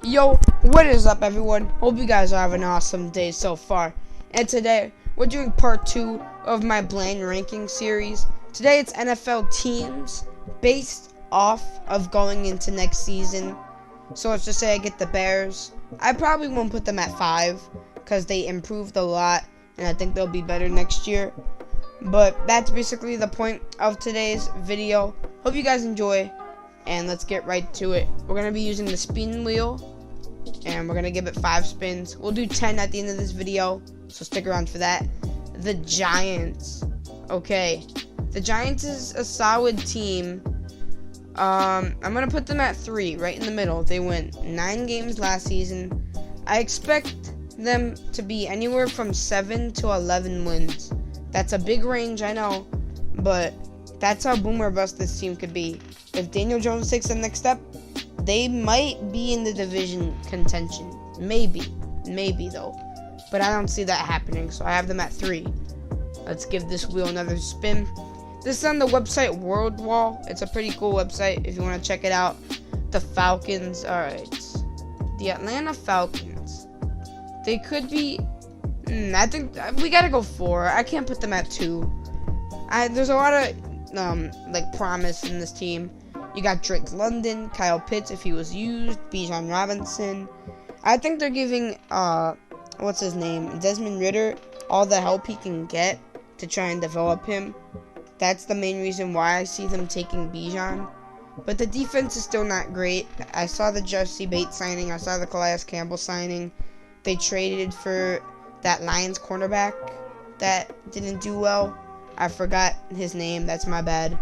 Yo, what is up everyone? Hope you guys are having an awesome day so far. And today, we're doing part 2 of my blind ranking series. Today it's NFL teams based off of going into next season. So let's just say I get the Bears. I probably won't put them at 5 because they improved a lot and I think they'll be better next year. But that's basically the point of today's video. Hope you guys enjoy. And let's get right to it. We're going to be using the spin wheel. And we're going to give it 5 spins. We'll do 10 at the end of this video. So stick around for that. The Giants. Okay. The Giants is a solid team. I'm going to put them at 3. Right in the middle. They went 9 games last season. I expect them to be anywhere from 7 to 11 wins. That's a big range, I know. But that's how boom or bust this team could be. If Daniel Jones takes the next step, they might be in the division contention. Maybe though. But I don't see that happening, so I have them at 3. Let's give this wheel another spin. This is on the website World Wall. It's a pretty cool website if you want to check it out. The Falcons, alright. The Atlanta Falcons. They could be, I think we gotta go 4. I can't put them at 2. There's a lot of promise in this team. You got Drake London, Kyle Pitts if he was used, Bijan Robinson. I think they're giving what's his name, Desmond Ridder, all the help he can get to try and develop him. That's the main reason why I see them taking Bijan. But the defense is still not great. I saw the Jesse Bates signing. I saw the Calais Campbell signing. They traded for that Lions cornerback that didn't do well. I forgot his name. That's my bad.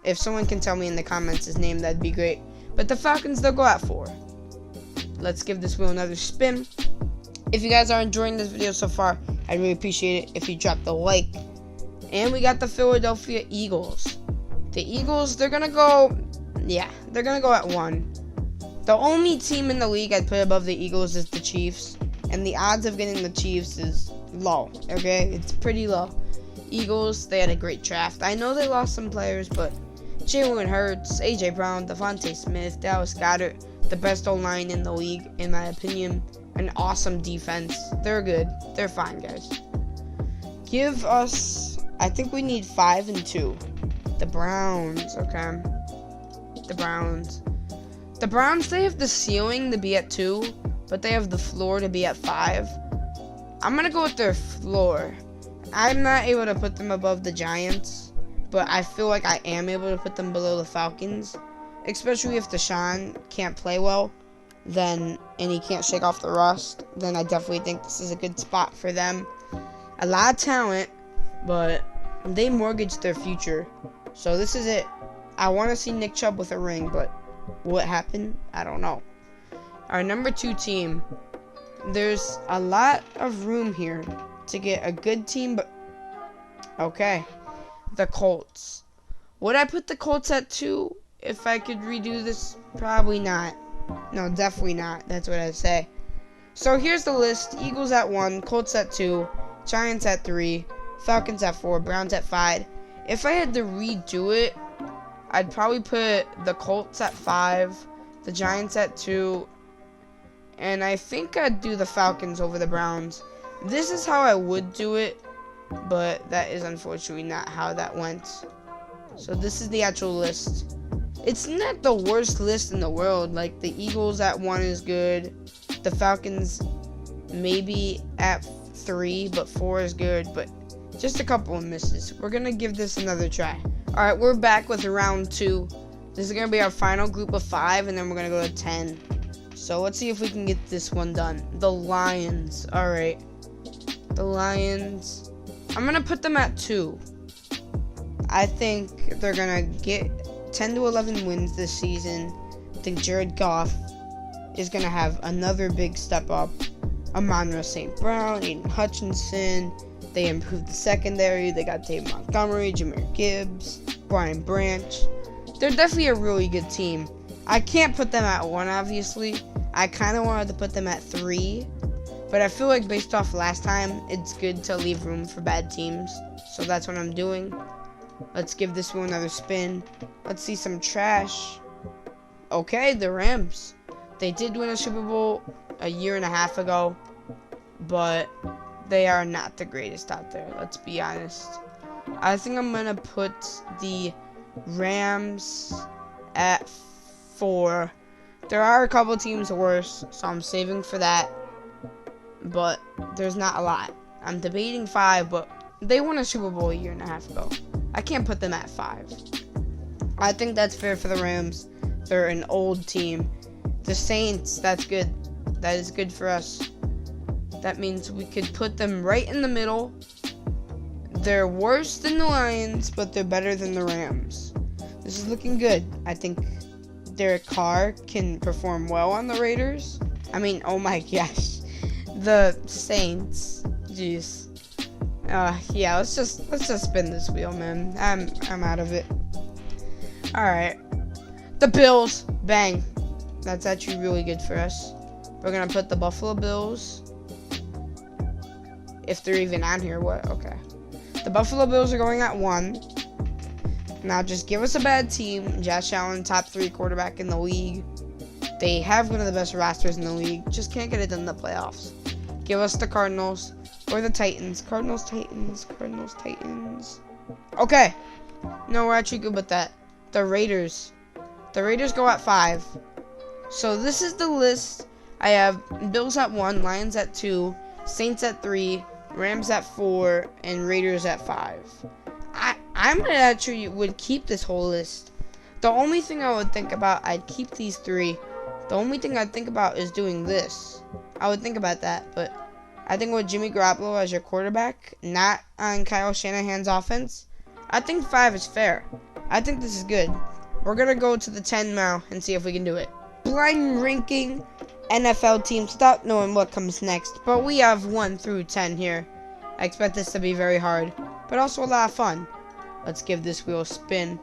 If someone can tell me in the comments his name, that'd be great. But the Falcons, they'll go at 4. Let's give this wheel another spin. If you guys are enjoying this video so far, I'd really appreciate it if you dropped a like. And we got the Philadelphia Eagles. The Eagles, they're going to go at 1. The only team in the league I'd put above the Eagles is the Chiefs. And the odds of getting the Chiefs is low, okay? It's pretty low. Eagles, they had a great draft. I know they lost some players, but Jalen Hurts, A.J. Brown, Devontae Smith, Dallas Goedert, the best O-line in the league, in my opinion. An awesome defense. They're good. They're fine, guys. Give us, I think we need 5 and 2. The Browns, okay. The Browns. The Browns, they have the ceiling to be at 2, but they have the floor to be at 5. I'm going to go with their floor. I'm not able to put them above the Giants, but I feel like I am able to put them below the Falcons, especially if Deshaun can't play well, and he can't shake off the rust. Then I definitely think this is a good spot for them. A lot of talent, but they mortgaged their future, so this is it. I want to see Nick Chubb with a ring, but will it happen? I don't know. Our number 2 team, there's a lot of room here to get a good team, but okay. The Colts. Would I put the Colts at 2 if I could redo this? Probably not. No, definitely not. That's what I'd say. So here's the list. Eagles at 1, Colts at 2, Giants at 3, Falcons at 4, Browns at 5. If I had to redo it, I'd probably put the Colts at 5, the Giants at 2, and I think I'd do the Falcons over the Browns. This is how I would do it, but that is unfortunately not how that went. So this is the actual list. It's not the worst list in the world. Like, the Eagles at 1 is good. The Falcons maybe at 3, but 4 is good. But just a couple of misses. We're going to give this another try. Alright, we're back with round 2. This is going to be our final group of 5, and then we're going to go to 10. So let's see if we can get this one done. The Lions. Alright. The Lions, I'm going to put them at 2. I think they're going to get 10 to 11 wins this season. I think Jared Goff is going to have another big step up. Amon-Ra St. Brown, Aiden Hutchinson. They improved the secondary. They got Dave Montgomery, Jahmyr Gibbs, Brian Branch. They're definitely a really good team. I can't put them at 1, obviously. I kind of wanted to put them at 3. But I feel like based off last time, it's good to leave room for bad teams. So that's what I'm doing. Let's give this one another spin. Let's see some trash. Okay, the Rams. They did win a Super Bowl a year and a half ago, but they are not the greatest out there. Let's be honest. I think I'm gonna put the Rams at 4. There are a couple teams worse, so I'm saving for that. But there's not a lot. I'm debating 5, but they won a Super Bowl a year and a half ago. I can't put them at 5. I think that's fair for the Rams. They're an old team. The Saints, that's good. That is good for us. That means we could put them right in the middle. They're worse than the Lions, but they're better than the Rams. This is looking good. I think Derek Carr can perform well on the Raiders. I mean, oh my gosh. The Saints. Jeez. Yeah, let's just spin this wheel, man. I'm out of it. Alright. The Bills. Bang. That's actually really good for us. We're gonna put the Buffalo Bills. If they're even on here, what? Okay. The Buffalo Bills are going at 1. Now just give us a bad team. Josh Allen, top 3 quarterback in the league. They have one of the best rosters in the league. Just can't get it done in the playoffs. Give us the Cardinals or the Titans. Cardinals, Titans, Cardinals, Titans. Okay. No, we're actually good with that. The Raiders. The Raiders go at 5. So this is the list. I have Bills at 1, Lions at 2, Saints at 3, Rams at 4, and Raiders at 5. I'm actually would keep this whole list. The only thing I would think about, I'd keep these 3. The only thing I'd think about is doing this. I would think about that, but I think with Jimmy Garoppolo as your quarterback, not on Kyle Shanahan's offense, I think 5 is fair. I think this is good. We're going to go to the 10 now and see if we can do it. Blind ranking NFL teams without knowing what comes next, but we have 1 through 10 here. I expect this to be very hard, but also a lot of fun. Let's give this wheel a spin,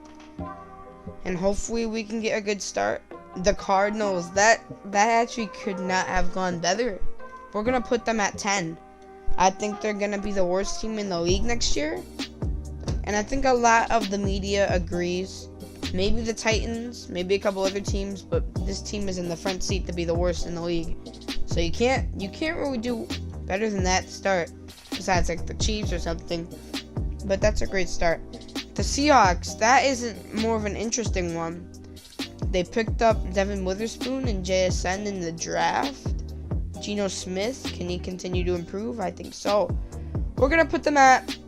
and hopefully we can get a good start. The Cardinals, that actually could not have gone better. We're gonna put them at 10. I think they're gonna be the worst team in the league next year, and I think a lot of the media agrees. Maybe the Titans, maybe a couple other teams, but this team is in the front seat to be the worst in the league. So you can't really do better than that to start, besides like the Chiefs or something. But that's a great start. The Seahawks, that isn't more of an interesting one. They picked up Devin Witherspoon and JSN in the draft. Geno Smith, can he continue to improve? I think so. We're going to put them at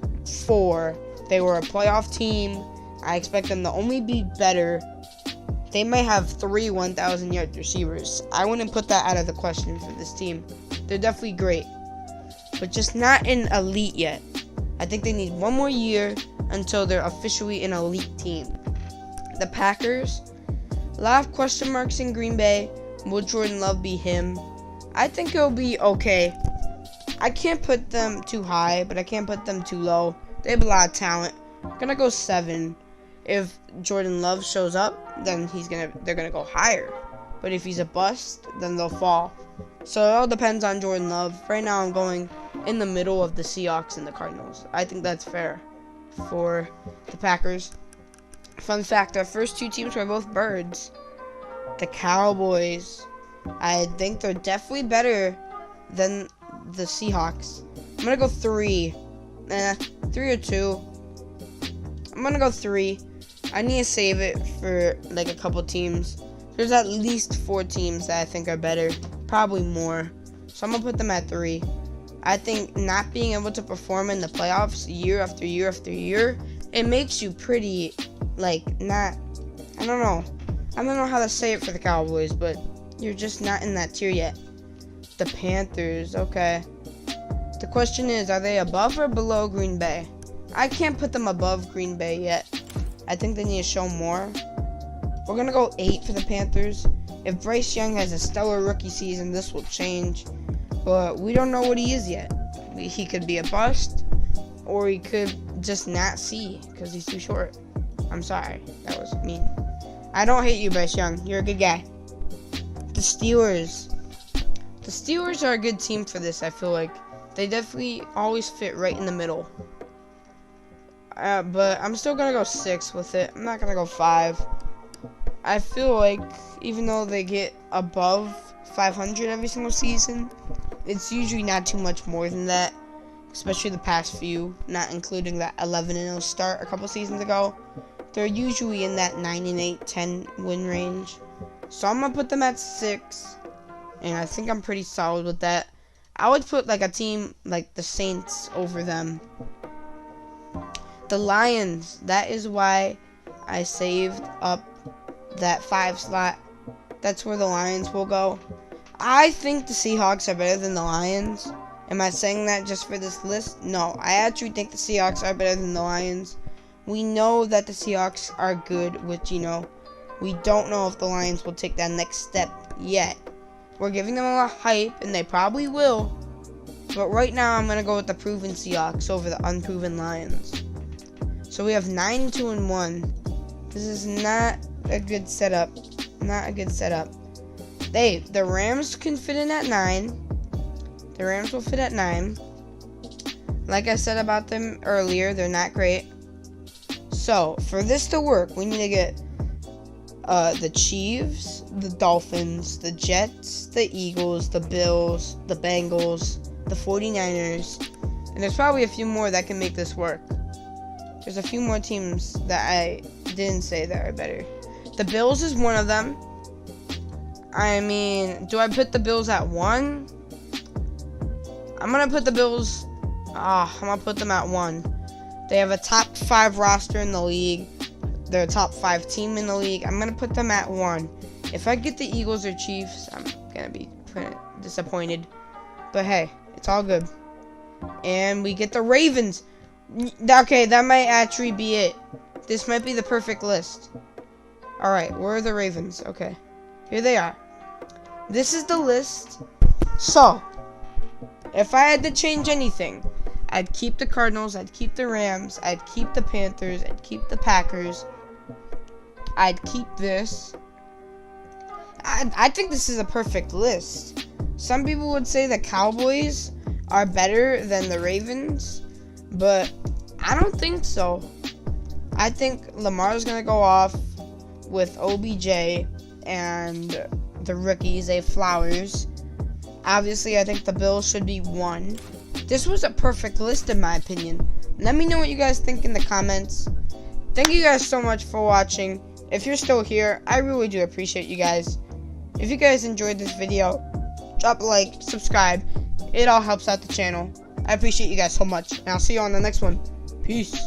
4. They were a playoff team. I expect them to only be better. They might have 3 1,000-yard receivers. I wouldn't put that out of the question for this team. They're definitely great, but just not an elite yet. I think they need 1 more year until they're officially an elite team. The Packers, a lot of question marks in Green Bay. Will Jordan Love be him? I think it'll be okay. I can't put them too high, but I can't put them too low. They have a lot of talent. I'm gonna go 7. If Jordan Love shows up, then they're gonna go higher. But if he's a bust, then they'll fall. So it all depends on Jordan Love. Right now I'm going in the middle of the Seahawks and the Cardinals. I think that's fair for the Packers. Fun fact, our first 2 teams were both birds. The Cowboys, I think they're definitely better than the Seahawks. I'm gonna go 3. 3 or 2. I'm gonna go 3. I need to save it for like a couple teams. There's at least 4 teams that I think are better. Probably more. So I'm gonna put them at 3. I think not being able to perform in the playoffs year after year after year, it makes you pretty, like, not, I don't know how to say it for the Cowboys, but you're just not in that tier yet. The Panthers, okay. The question is, are they above or below Green Bay? I can't put them above Green Bay yet. I think they need to show more. We're going to go 8 for the Panthers. If Bryce Young has a stellar rookie season, this will change. But we don't know what he is yet. He could be a bust, or he could just not see because he's too short. I'm sorry. That was mean. I don't hate you, Bryce Young. You're a good guy. The Steelers. The Steelers are a good team for this, I feel like. They definitely always fit right in the middle. But I'm still going to go 6 with it. I'm not going to go 5. I feel like even though they get above 500 every single season, it's usually not too much more than that, especially the past few, not including that 11-0 start a couple seasons ago. They're usually in that 9-8, 10 win range. So I'm going to put them at 6, and I think I'm pretty solid with that. I would put like a team like the Saints over them. The Lions, that is why I saved up that 5 slot. That's where the Lions will go. I think the Seahawks are better than the Lions. Am I saying that just for this list? No, I actually think the Seahawks are better than the Lions. We know that the Seahawks are good with Geno. We don't know if the Lions will take that next step yet. We're giving them a lot of hype, and they probably will. But right now, I'm going to go with the proven Seahawks over the unproven Lions. So we have 9-2-1. This is not a good setup. Not a good setup. The Rams can fit in at 9. The Rams will fit at 9. Like I said about them earlier, they're not great. So, for this to work, we need to get the Chiefs, the Dolphins, the Jets, the Eagles, the Bills, the Bengals, the 49ers, and there's probably a few more that can make this work. There's a few more teams that I didn't say that are better. The Bills is one of them. I mean, do I put the Bills at 1? I'm going to put the Bills, I'm going to put them at 1. They have a top 5 roster in the league. They're a top 5 team in the league. I'm going to put them at 1. If I get the Eagles or Chiefs, I'm going to be kind of disappointed. But hey, it's all good. And we get the Ravens. Okay, that might actually be it. This might be the perfect list. Alright, where are the Ravens? Okay, here they are. This is the list. So, if I had to change anything, I'd keep the Cardinals, I'd keep the Rams, I'd keep the Panthers, I'd keep the Packers. I'd keep this. I think this is a perfect list. Some people would say the Cowboys are better than the Ravens, but I don't think so. I think Lamar's going to go off with OBJ and the rookie, Zay Flowers. Obviously, I think the Bills should be 1. This was a perfect list in my opinion. Let me know what you guys think in the comments. Thank you guys so much for watching. If you're still here, I really do appreciate you guys. If you guys enjoyed this video, drop a like, subscribe. It all helps out the channel. I appreciate you guys so much, and I'll see you on the next one. Peace.